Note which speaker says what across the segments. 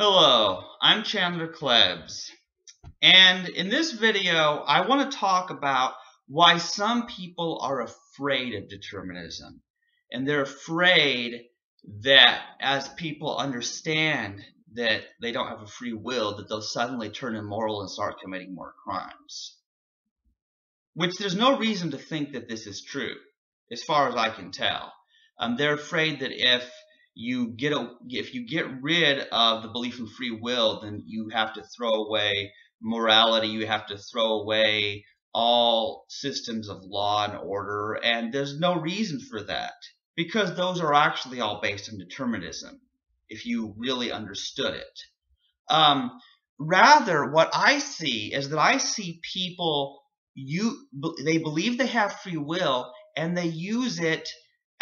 Speaker 1: Hello, I'm Chandler Klebs, and in this video I want to talk about why some people are afraid of determinism. And they're afraid that as people understand that they don't have a free will, that they'll suddenly turn immoral and start committing more crimes. Which there's no reason to think that this is true, as far as I can tell. They're afraid that if you get rid of the belief in free will, then you have to throw away morality, you have to throw away all systems of law and order, and there's no reason for that, because those are actually all based on determinism, if you really understood it. Rather, what I see is that I see people, they believe they have free will, and they use it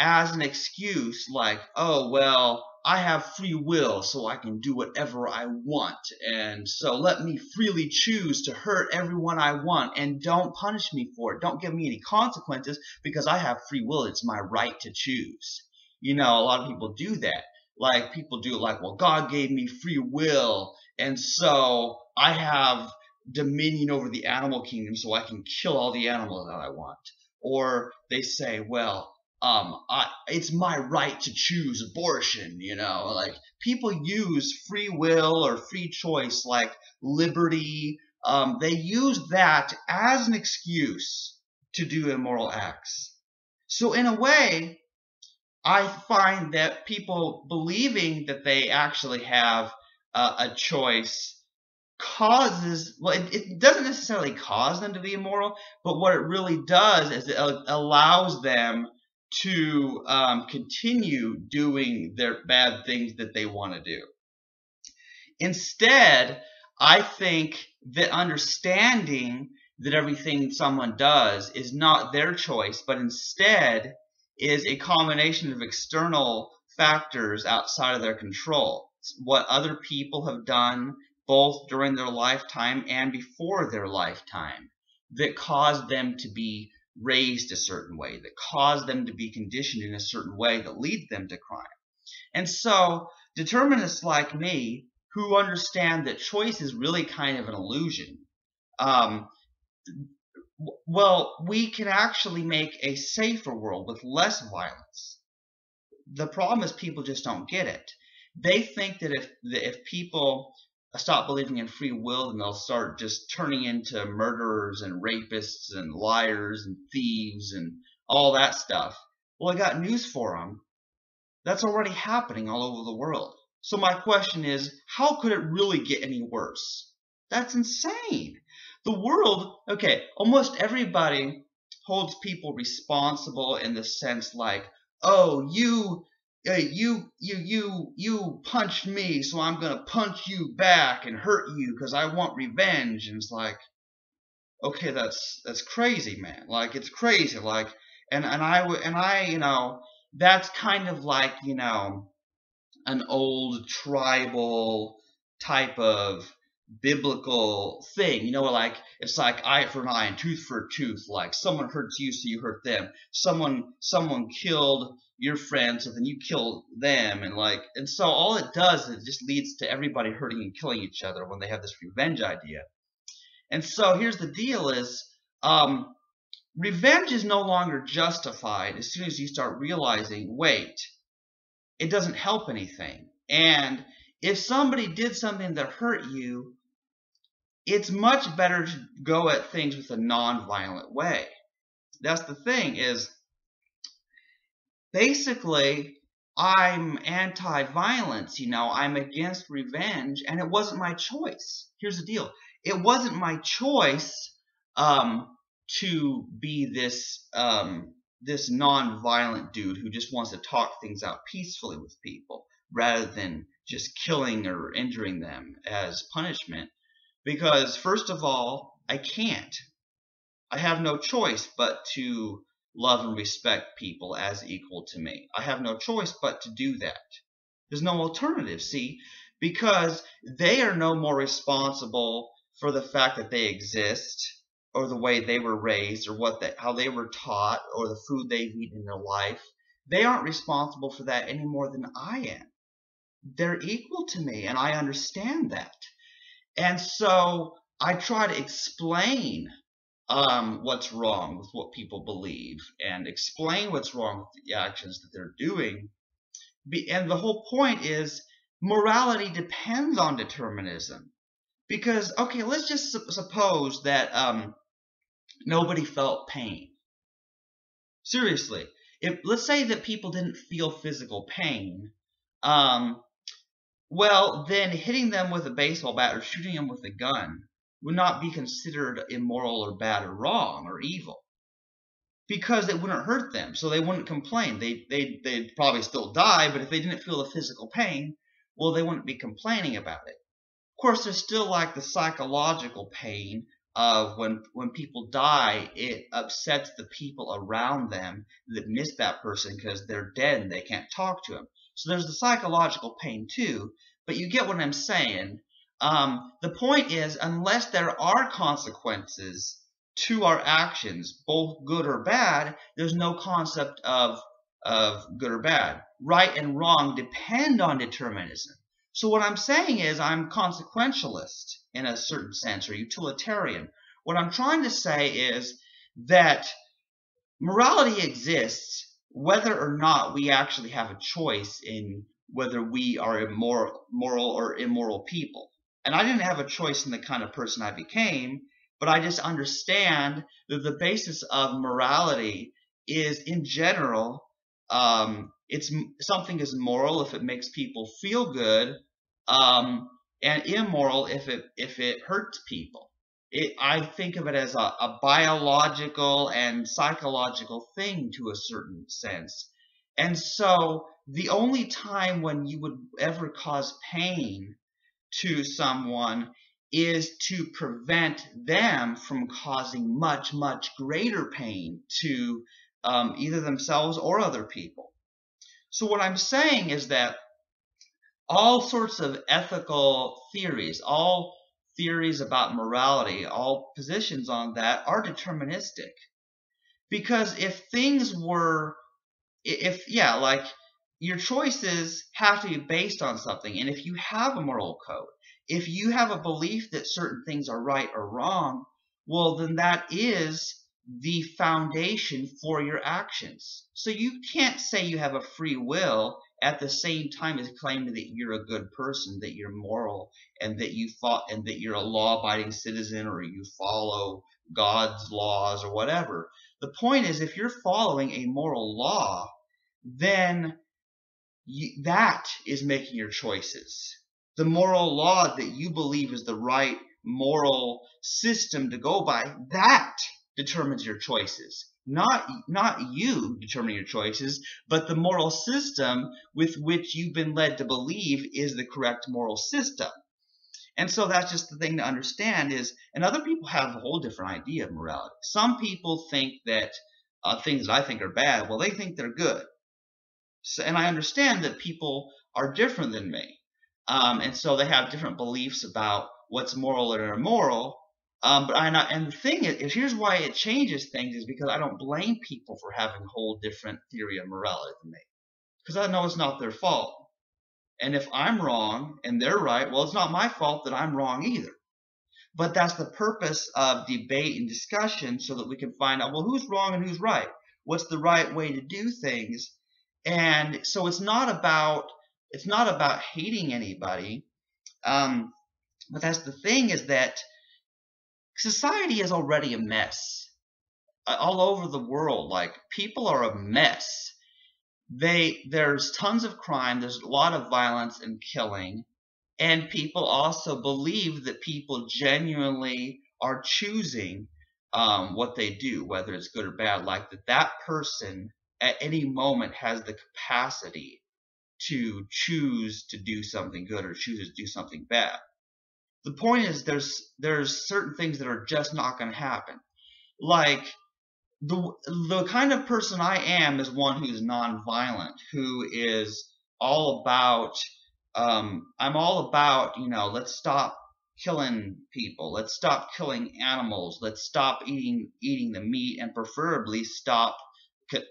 Speaker 1: as an excuse, like, oh, well, I have free will, so I can do whatever I want, and so let me freely choose to hurt everyone I want, and don't punish me for it. Don't give me any consequences, because I have free will. It's my right to choose. You know, a lot of people do that. Like, people do it like, well, God gave me free will, and so I have dominion over the animal kingdom, so I can kill all the animals that I want. Or they say, well, it's my right to choose abortion, you know, like people use free will or free choice, like liberty. They use that as an excuse to do immoral acts. So in a way, I find that people believing that they actually have a choice causes, well, it doesn't necessarily cause them to be immoral, but what it really does is it allows them to continue doing their bad things that they want to do. Instead, I think that understanding that everything someone does is not their choice, but instead is a combination of external factors outside of their control. What other people have done, both during their lifetime and before their lifetime, that caused them to be raised a certain way, that caused them to be conditioned in a certain way that leads them to crime. And so determinists like me, who understand that choice is really kind of an illusion, well, we can actually make a safer world with less violence. The problem is people just don't get it. They think that if people stop believing in free will, then they'll start just turning into murderers and rapists and liars and thieves and all that stuff. Well, I got news for them. That's already happening all over the world. So my question is, how could it really get any worse? That's insane. The world, okay, almost everybody holds people responsible in the sense like, oh, you punched me, so I'm gonna punch you back and hurt you because I want revenge. And it's like, okay, that's crazy, man. Like, it's crazy. Like, and I, you know, that's kind of like, you know, an old tribal type of biblical thing, you know, like it's like eye for an eye and tooth for a tooth. Like someone hurts you, so you hurt them. Someone killed your friend, so then you kill them, and so all it does is it just leads to everybody hurting and killing each other when they have this revenge idea. And so here's the deal: is revenge is no longer justified as soon as you start realizing, wait, it doesn't help anything. And if somebody did something that hurt you, it's much better to go at things with a non-violent way. That's the thing, is basically I'm anti-violence, you know, I'm against revenge, and it wasn't my choice. Here's the deal. It wasn't my choice to be this this non-violent dude who just wants to talk things out peacefully with people rather than just killing or injuring them as punishment. Because first of all, I can't. I have no choice but to love and respect people as equal to me. I have no choice but to do that. There's no alternative, see? Because they are no more responsible for the fact that they exist, or the way they were raised, or how they were taught, or the food they've eaten in their life. They aren't responsible for that any more than I am. they're equal to me, and I understand that. And so I try to explain what's wrong with what people believe and explain what's wrong with the actions that they're doing. And the whole point is morality depends on determinism. Because, okay, let's just suppose that nobody felt pain. Seriously, let's say that people didn't feel physical pain, well, then hitting them with a baseball bat or shooting them with a gun would not be considered immoral or bad or wrong or evil, because it wouldn't hurt them, so they wouldn't complain. They'd probably still die, but if they didn't feel the physical pain, well, they wouldn't be complaining about it. Of course, there's still like the psychological pain of when people die, it upsets the people around them that miss that person because they're dead and they can't talk to them. So there's the psychological pain too, but you get what I'm saying. The point is, unless there are consequences to our actions, both good or bad, there's no concept of good or bad. Right and wrong depend on determinism. So what I'm saying is I'm consequentialist in a certain sense, or utilitarian. What I'm trying to say is that morality exists whether or not we actually have a choice in whether we are moral or immoral people. And I didn't have a choice in the kind of person I became, but I just understand that the basis of morality is, in general, it's something is moral if it makes people feel good, and immoral if it hurts people. I think of it as a biological and psychological thing to a certain sense. And so the only time when you would ever cause pain to someone is to prevent them from causing much, much greater pain to either themselves or other people. So what I'm saying is that all sorts of ethical theories, all theories about morality, all positions on that are deterministic. Because if things were, like your choices have to be based on something. And if you have a moral code, if you have a belief that certain things are right or wrong, well, then that is the foundation for your actions. So you can't say you have a free will at the same time as claiming that you're a good person, that you're moral, and that you're a law-abiding citizen, or you follow God's laws or whatever. The point is, if you're following a moral law, then that is making your choices. The moral law that you believe is the right moral system to go by, that determines your choices. Not you determining your choices, but the moral system with which you've been led to believe is the correct moral system. And so that's just the thing to understand is, and other people have a whole different idea of morality. Some people think that things that I think are bad, well, they think they're good. So, and I understand that people are different than me. And so they have different beliefs about what's moral or immoral. And the thing is, here's why it changes things, is because I don't blame people for having a whole different theory of morality than me. Because I know it's not their fault. And if I'm wrong and they're right, well, it's not my fault that I'm wrong either. But that's the purpose of debate and discussion, so that we can find out, well, who's wrong and who's right? What's the right way to do things? And so it's not about hating anybody. But that's the thing, is that society is already a mess all over the world. Like, people are a mess. There's tons of crime. There's a lot of violence and killing. And people also believe that people genuinely are choosing what they do, whether it's good or bad. Like that person at any moment has the capacity to choose to do something good or choose to do something bad. The point is, there's certain things that are just not going to happen. Like, the kind of person I am is one who's nonviolent, who is all about, I'm all about, let's stop killing people, let's stop killing animals, let's stop eating the meat, and preferably stop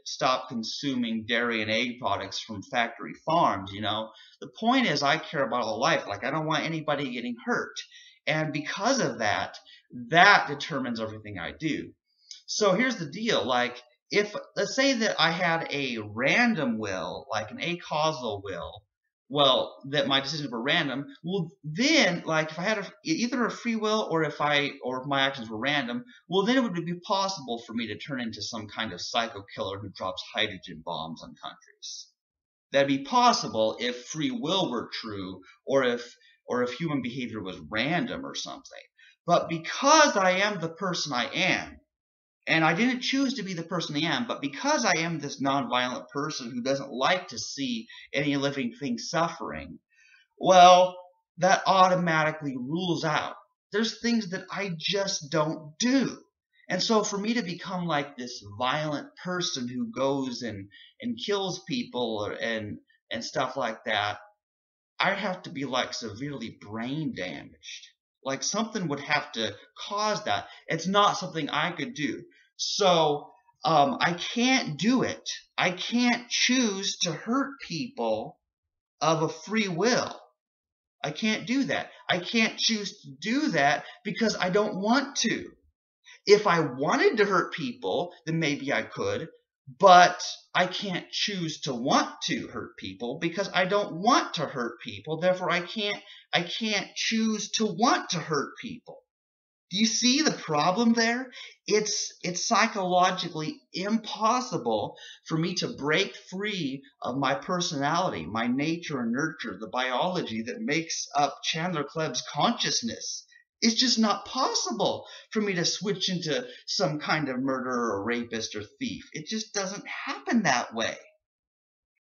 Speaker 1: stop consuming dairy and egg products from factory farms. The point is, I care about all life. Like, I don't want anybody getting hurt. And because of that, that determines everything I do. So here's the deal. Like, if, let's say that I had a random will, like an acausal will, well, that my decisions were random, well, then, like, if I had either a free will or if my actions were random, well, then it would be possible for me to turn into some kind of psycho killer who drops hydrogen bombs on countries. That'd be possible if free will were true, or if human behavior was random or something. But because I am the person I am, and I didn't choose to be the person I am, but because I am this nonviolent person who doesn't like to see any living thing suffering, well, that automatically rules out. There's things that I just don't do. And so for me to become like this violent person who goes and kills people and stuff like that, I have to be like severely brain damaged. Like something would have to cause that. It's not something I could do. So I can't do it. I can't choose to hurt people of a free will. I can't do that. I can't choose to do that because I don't want to. If I wanted to hurt people, then maybe I could, but I can't choose to want to hurt people because I don't want to hurt people. Therefore, I can't choose to want to hurt people. Do you see the problem there? It's psychologically impossible for me to break free of my personality, my nature and nurture, the biology that makes up Chandler Kleb's consciousness. It's just not possible for me to switch into some kind of murderer or rapist or thief. It just doesn't happen that way.